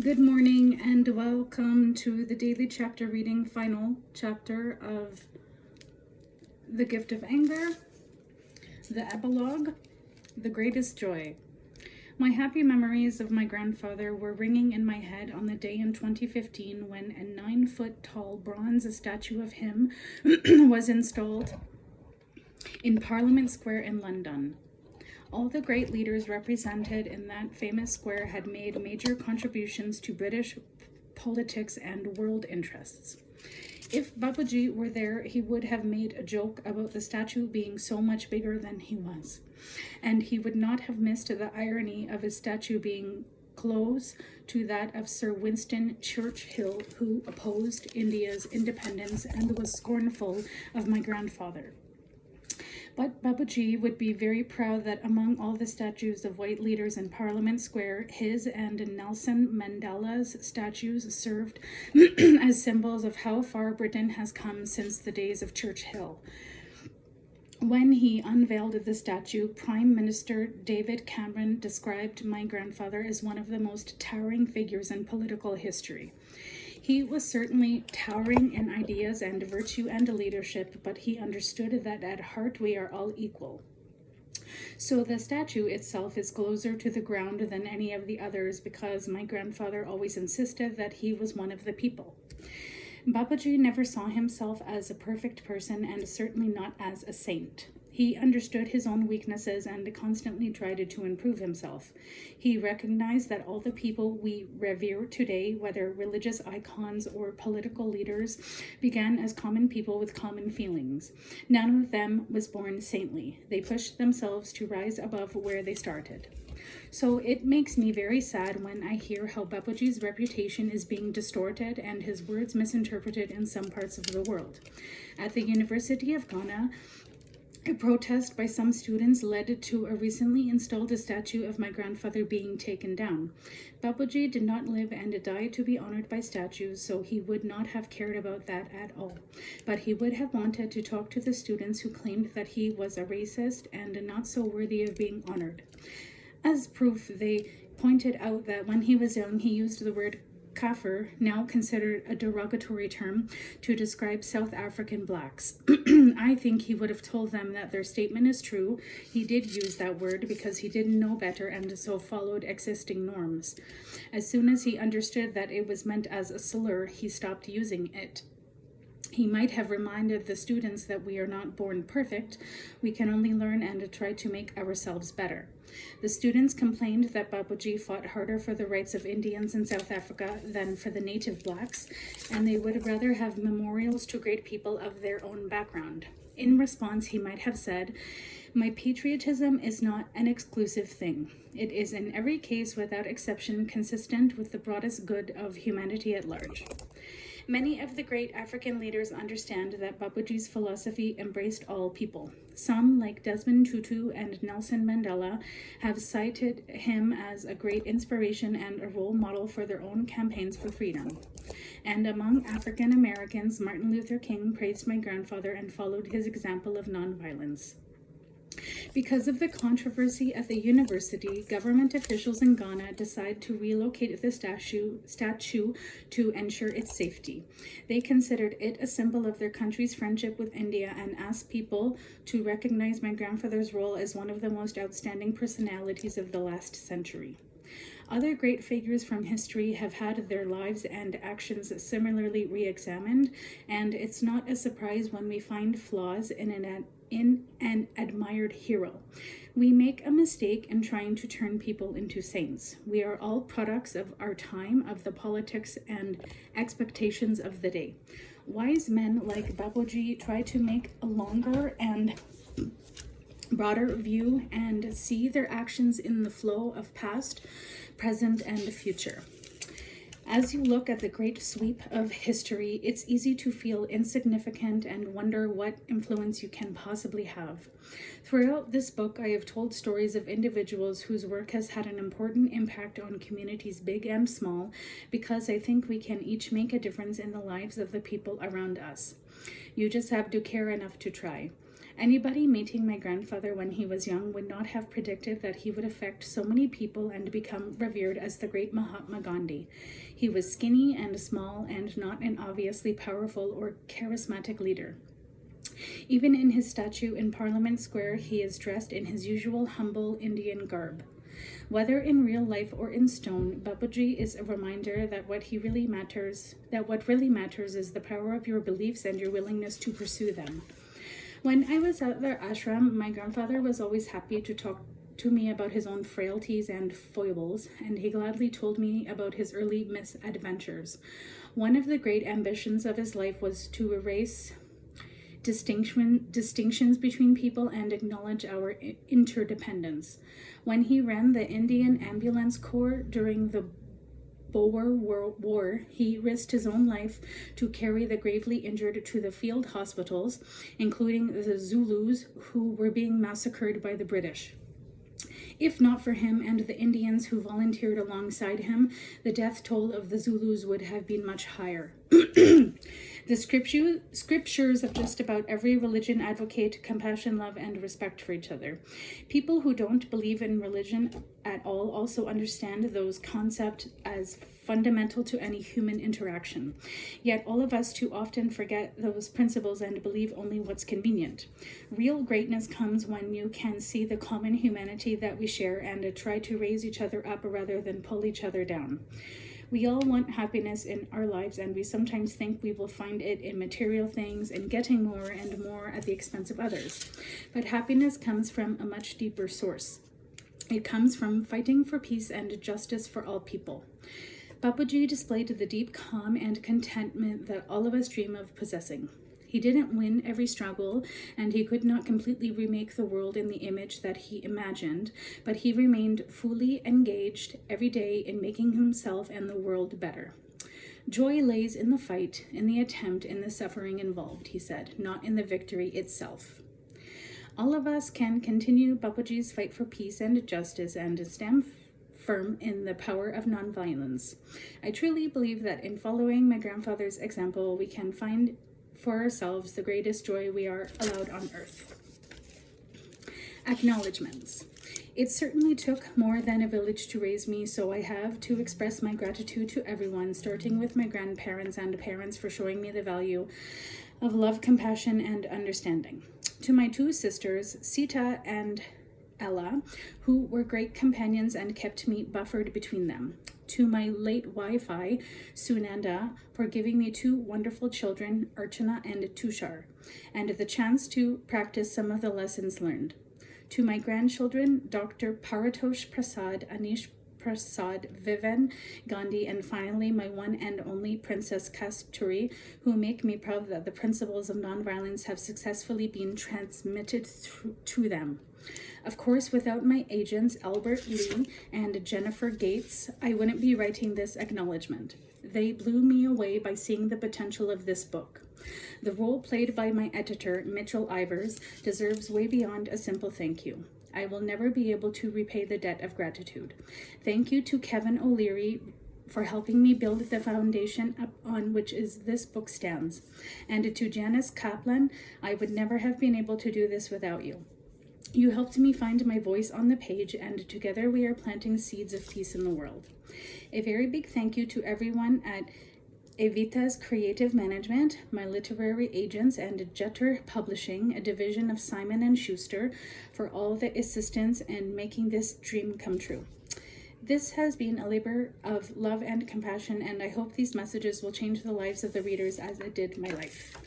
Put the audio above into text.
Good morning and welcome to the daily chapter reading, final chapter of The Gift of Anger, the epilogue, The Greatest Joy. My happy memories of my grandfather were ringing in my head on the day in 2015 when a 9-foot-tall bronze statue of him was installed in Parliament Square in London. All the great leaders represented in that famous square had made major contributions to British politics and world interests. If Babaji were there, he would have made a joke about the statue being so much bigger than he was, and he would not have missed the irony of his statue being close to that of Sir Winston Churchill, who opposed India's independence and was scornful of my grandfather. But Babaji would be very proud that among all the statues of white leaders in Parliament Square, his and Nelson Mandela's statues served as symbols of how far Britain has come since the days of Churchill. When he unveiled the statue, Prime Minister David Cameron described my grandfather as one of the most towering figures in political history. He was certainly towering in ideas and virtue and leadership, but he understood that at heart we are all equal. So the statue itself is closer to the ground than any of the others because my grandfather always insisted that he was one of the people. Babaji never saw himself as a perfect person and certainly not as a saint. He understood his own weaknesses and constantly tried to improve himself. He recognized that all the people we revere today, whether religious icons or political leaders, began as common people with common feelings. None of them was born saintly. They pushed themselves to rise above where they started. So it makes me very sad when I hear how Babaji's reputation is being distorted and his words misinterpreted in some parts of the world. At the University of Ghana, a protest by some students led to a recently installed statue of my grandfather being taken down. Babaji did not live and die to be honored by statues, so he would not have cared about that at all. But he would have wanted to talk to the students who claimed that he was a racist and not so worthy of being honored. As proof, they pointed out that when he was young, he used the word Kafir, now considered a derogatory term, to describe South African blacks. I think he would have told them that their statement is true. He did use that word because he didn't know better and so followed existing norms. As soon as he understood that it was meant as a slur, he stopped using it. He might have reminded the students that we are not born perfect. We can only learn and try to make ourselves better. The students complained that Babaji fought harder for the rights of Indians in South Africa than for the native blacks, and they would rather have memorials to great people of their own background. In response, he might have said, "My patriotism is not an exclusive thing. It is in every case, without exception, consistent with the broadest good of humanity at large." Many of the great African leaders understand that Babaji's philosophy embraced all people. Some, like Desmond Tutu and Nelson Mandela, have cited him as a great inspiration and a role model for their own campaigns for freedom. And among African Americans, Martin Luther King praised my grandfather and followed his example of nonviolence. Because of the controversy at the university, government officials in Ghana decided to relocate the statue to ensure its safety. They considered it a symbol of their country's friendship with India and asked people to recognize my grandfather's role as one of the most outstanding personalities of the last century. Other great figures from history have had their lives and actions similarly re-examined, and it's not a surprise when we find flaws in an admired hero. We make a mistake in trying to turn people into saints. We are all products of our time, of the politics and expectations of the day. Wise men like Babaji try to make a longer and broader view and see their actions in the flow of past, present, and future. As you look at the great sweep of history, it's easy to feel insignificant and wonder what influence you can possibly have. Throughout this book, I have told stories of individuals whose work has had an important impact on communities big and small, because I think we can each make a difference in the lives of the people around us. You just have to care enough to try. Anybody meeting my grandfather when he was young would not have predicted that he would affect so many people and become revered as the great Mahatma Gandhi. He was skinny and small and not an obviously powerful or charismatic leader. Even in his statue in Parliament Square, he is dressed in his usual humble Indian garb. Whether in real life or in stone, Babaji is a reminder that what really matters is the power of your beliefs and your willingness to pursue them. When I was at their ashram, my grandfather was always happy to talk to me about his own frailties and foibles, and he gladly told me about his early misadventures. One of the great ambitions of his life was to erase distinctions between people and acknowledge our interdependence. When he ran the Indian Ambulance Corps during the Boer War, he risked his own life to carry the gravely injured to the field hospitals, including the Zulus who were being massacred by the British. If not for him and the Indians who volunteered alongside him, the death toll of the Zulus would have been much higher. The scriptures of just about every religion advocate compassion, love, and respect for each other. People who don't believe in religion at all also understand those concepts as fundamental to any human interaction. Yet all of us too often forget those principles and believe only what's convenient. Real greatness comes when you can see the common humanity that we share and try to raise each other up rather than pull each other down. We all want happiness in our lives, and we sometimes think we will find it in material things and getting more and more at the expense of others. But happiness comes from a much deeper source. It comes from fighting for peace and justice for all people. Babaji displayed the deep calm and contentment that all of us dream of possessing. He didn't win every struggle, and he could not completely remake the world in the image that he imagined, but he remained fully engaged every day in making himself and the world better. Joy lays in the fight, in the attempt, in the suffering involved, he said, not in the victory itself. All of us can continue Babaji's fight for peace and justice and stand firm in the power of nonviolence. I truly believe that in following my grandfather's example, we can find for ourselves the greatest joy we are allowed on earth. Acknowledgments. It certainly took more than a village to raise me, so I have to express my gratitude to everyone, starting with my grandparents and parents for showing me the value of love, compassion, and understanding. To my two sisters, Sita and Ella, who were great companions and kept me buffered between them. To my late Wi-Fi, Sunanda, for giving me two wonderful children, Archana and Tushar, and the chance to practice some of the lessons learned. To my grandchildren, Dr. Paratosh Prasad, Anish Prasad, Viven Gandhi, and finally my one and only Princess Kasturi, who make me proud that the principles of nonviolence have successfully been transmitted to them. Of course, without my agents, Albert Lee and Jennifer Gates, I wouldn't be writing this acknowledgement. They blew me away by seeing the potential of this book. The role played by my editor, Mitchell Ivers, deserves way beyond a simple thank you. I will never be able to repay the debt of gratitude. Thank you to Kevin O'Leary for helping me build the foundation upon which this book stands. And to Janice Kaplan, I would never have been able to do this without you. You helped me find my voice on the page, and together we are planting seeds of peace in the world. A very big thank you to everyone at Evita's Creative Management, my literary agents, and Jetter Publishing, a division of Simon & Schuster, for all the assistance in making this dream come true. This has been a labor of love and compassion, and I hope these messages will change the lives of the readers as it did my life.